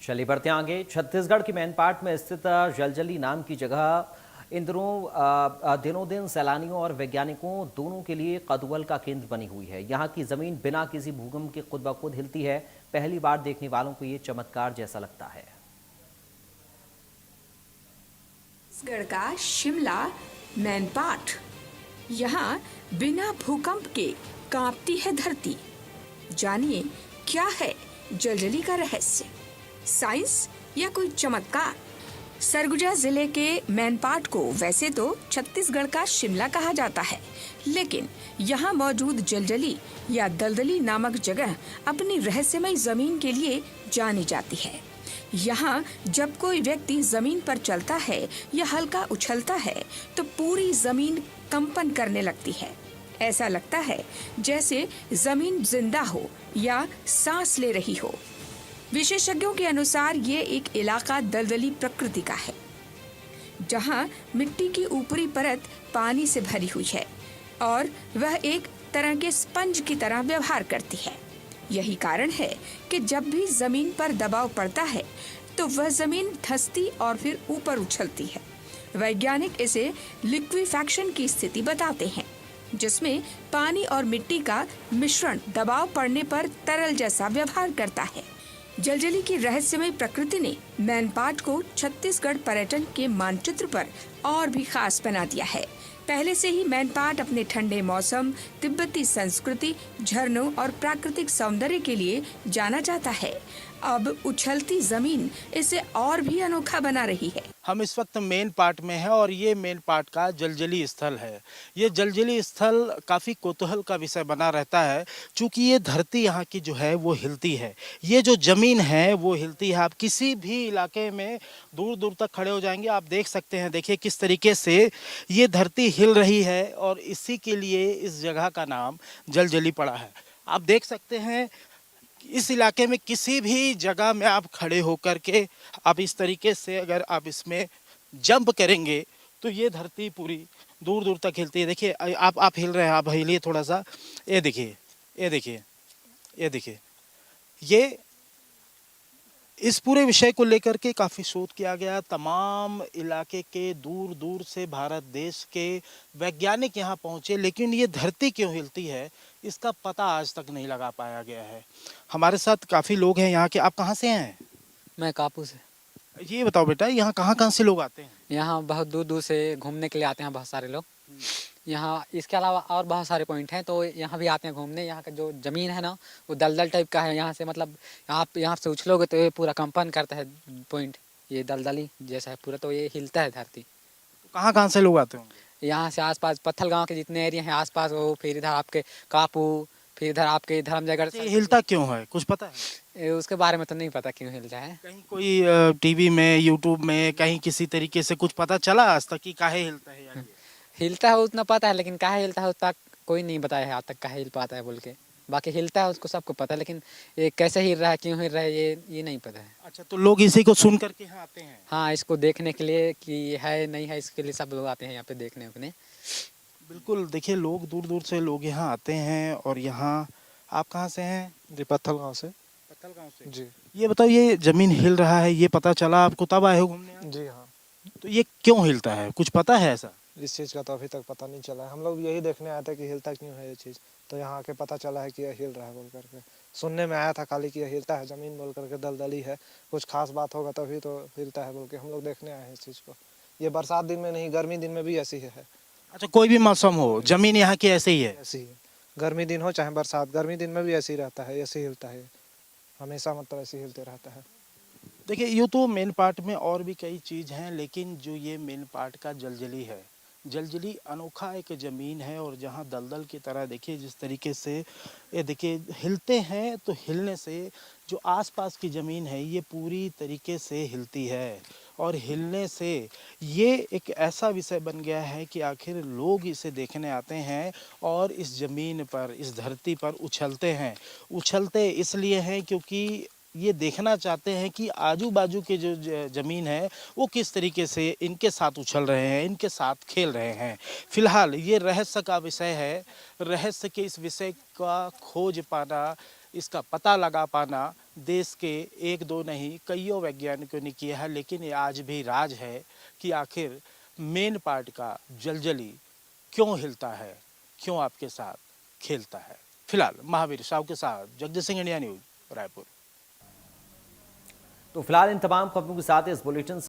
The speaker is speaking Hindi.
चलिए बढ़ते हैं आगे। छत्तीसगढ़ की मैनपाट में स्थित जलजली नाम की जगह इन दिनों दिन सैलानियों और वैज्ञानिकों दोनों के लिए कौतूहल का केंद्र बनी हुई है। यहाँ की जमीन बिना किसी भूकंप के खुद ब खुद हिलती है। पहली बार देखने वालों को ये चमत्कार जैसा लगता है। छत्तीसगढ़ का शिमला मैनपाट, यहाँ बिना भूकंप के कांपती है धरती। जानिए क्या है जलजली का रहस्य, साइंस या कोई चमत्कार। सरगुजा जिले के मैनपाट को वैसे तो छत्तीसगढ़ का शिमला कहा जाता है, लेकिन यहाँ मौजूद जलजली या दलदली नामक जगह अपनी रहस्यमय जमीन के लिए जानी जाती है। यहाँ जब कोई व्यक्ति जमीन पर चलता है या हल्का उछलता है तो पूरी जमीन कंपन करने लगती है। ऐसा लगता है जैसे जमीन जिंदा हो या सांस ले रही हो। विशेषज्ञों के अनुसार ये एक इलाका दलदली प्रकृति का है, जहाँ मिट्टी की ऊपरी परत पानी से भरी हुई है और वह एक तरह के स्पंज की तरह व्यवहार करती है। यही कारण है कि जब भी जमीन पर दबाव पड़ता है तो वह जमीन धंसती और फिर ऊपर उछलती है। वैज्ञानिक इसे लिक्विफैक्शन की स्थिति बताते हैं, जिसमें पानी और मिट्टी का मिश्रण दबाव पड़ने पर तरल जैसा व्यवहार करता है। जलजली की रहस्यमय प्रकृति ने मैनपाट को छत्तीसगढ़ पर्यटन के मानचित्र पर और भी खास बना दिया है। पहले से ही मैनपाट अपने ठंडे मौसम, तिब्बती संस्कृति, झरनों और प्राकृतिक सौंदर्य के लिए जाना जाता है। अब उछलती जमीन इसे और भी अनोखा बना रही है। हम इस वक्त मेन पार्ट में हैं और ये मेन पार्ट का जलजली स्थल है। ये जलजली स्थल काफ़ी कौतूहल का विषय बना रहता है, क्योंकि ये धरती यहाँ की जो है वो हिलती है। ये जो ज़मीन है वो हिलती है। आप किसी भी इलाके में दूर दूर तक खड़े हो जाएंगे, आप देख सकते हैं। देखिए किस तरीके से ये धरती हिल रही है और इसी के लिए इस जगह का नाम जलजली पड़ा है। आप देख सकते हैं इस इलाके में किसी भी जगह में आप खड़े होकर के आप इस तरीके से अगर आप इसमें जंप करेंगे तो ये धरती पूरी दूर दूर तक हिलती है। देखिए आप हिल रहे हैं, आप हिलिए थोड़ा सा। ये देखिए, ये देखिए, ये देखिए। ये इस पूरे विषय को लेकर के काफ़ी शोध किया गया। तमाम इलाके के दूर दूर से भारत देश के वैज्ञानिक यहाँ पहुँचे, लेकिन ये धरती क्यों हिलती है इसका पता आज तक नहीं लगा पाया गया है। हमारे साथ काफ़ी लोग हैं यहाँ के। आप कहाँ से हैं? मैं कापू से। ये बताओ बेटा, यहाँ कहाँ कहाँ से लोग आते हैं? यहाँ बहुत दूर दूर से घूमने के लिए आते हैं बहुत सारे लोग। यहाँ इसके अलावा और बहुत सारे पॉइंट हैं, तो यहाँ भी आते हैं घूमने। यहाँ का जो ज़मीन है ना वो दलदल टाइप का है। यहाँ से मतलब आप यहाँ से उछलोगे तो ये पूरा कंपन करता है पॉइंट, ये दलदली जैसा है पूरा, तो ये हिलता है धरती। कहाँ कहाँ से लोग आते होंगे? यहाँ से आसपास पत्थल गांव के जितने एरिया हैं आसपास, वो फिर इधर आपके कापू, फिर इधर आपके धर्मजयगढ़। ये हिलता क्यों है, कुछ पता है? उसके बारे में तो नहीं पता क्यों हिलता है। कहीं कोई टीवी में, यूट्यूब में कहीं किसी तरीके से कुछ पता चला आज तक कि काहे हिलता है? यार हिलता है उतना पता है, लेकिन काहे हिलता है उतना कोई नहीं बताया है आज तक काहे हिल पाता है बोल के। बाकी हिलता है उसको सबको पता है, लेकिन ये कैसे हिल रहा है, क्यों हिल रहा है, ये नहीं पता है। अच्छा, तो लोग इसी को सुन करके यहाँ आते हैं? हाँ, इसको देखने के लिए कि है नहीं है, इसके लिए सब लोग आते हैं यहाँ पे देखने उकने। बिल्कुल, देखिए लोग दूर दूर से लोग यहाँ आते हैं। और यहाँ आप कहाँ से हैं? जी, पत्थल गांव से। पत्थल गांव से जी। ये बताओ, ये जमीन हिल रहा है ये पता चला आपको तब आए हो घूमने यहाँ? जी हाँ, तो ये क्यों हिलता है, कुछ पता है ऐसा? इस चीज़ का तो अभी तक पता नहीं चला है। हम लोग यही देखने आए थे कि हिलता क्यों है ये चीज़, तो यहाँ आके पता चला है कि यह हिल रहा है बोल करके। सुनने में आया था खाली कि यह हिलता है ज़मीन बोल करके, दलदली है, कुछ खास बात होगा तभी तो हिलता है बोल के हम लोग देखने आए हैं इस चीज़ को। ये बरसात दिन में नहीं, गर्मी दिन में भी ऐसी है। अच्छा, कोई भी मौसम हो जमीन यहाँ की ऐसे ही है? ऐसी ही है, गर्मी दिन हो चाहे बरसात, गर्मी दिन में भी ऐसे ही रहता है, ऐसे ही हिलता है हमेशा, मतलब ऐसे ही हिलते रहता है। देखिए यूँ तो मेन पार्ट में और भी कई चीज़ हैं, लेकिन जो ये मेन पार्ट का जलजली है, जलजली अनोखा एक ज़मीन है। और जहाँ दलदल की तरह देखिए जिस तरीके से ये देखिए हिलते हैं, तो हिलने से जो आसपास की ज़मीन है ये पूरी तरीके से हिलती है। और हिलने से ये एक ऐसा विषय बन गया है कि आखिर लोग इसे देखने आते हैं और इस ज़मीन पर, इस धरती पर उछलते हैं। उछलते इसलिए हैं क्योंकि ये देखना चाहते हैं कि आजू बाजू के जो ज़मीन है वो किस तरीके से इनके साथ उछल रहे हैं, इनके साथ खेल रहे हैं। फिलहाल ये रहस्य का विषय है। रहस्य के इस विषय का खोज पाना इसका पता लगा पाना देश के एक दो नहीं कईयों वैज्ञानिकों ने किया है, लेकिन ये आज भी राज है कि आखिर मेन पार्ट का जलजली क्यों हिलता है, क्यों आपके साथ खेलता है। फिलहाल महावीर साहू के साथ जगदीश सिंह, इंडिया न्यूज, रायपुर। तो फिलहाल इन तमाम खबरों के साथ इस बुलेटिन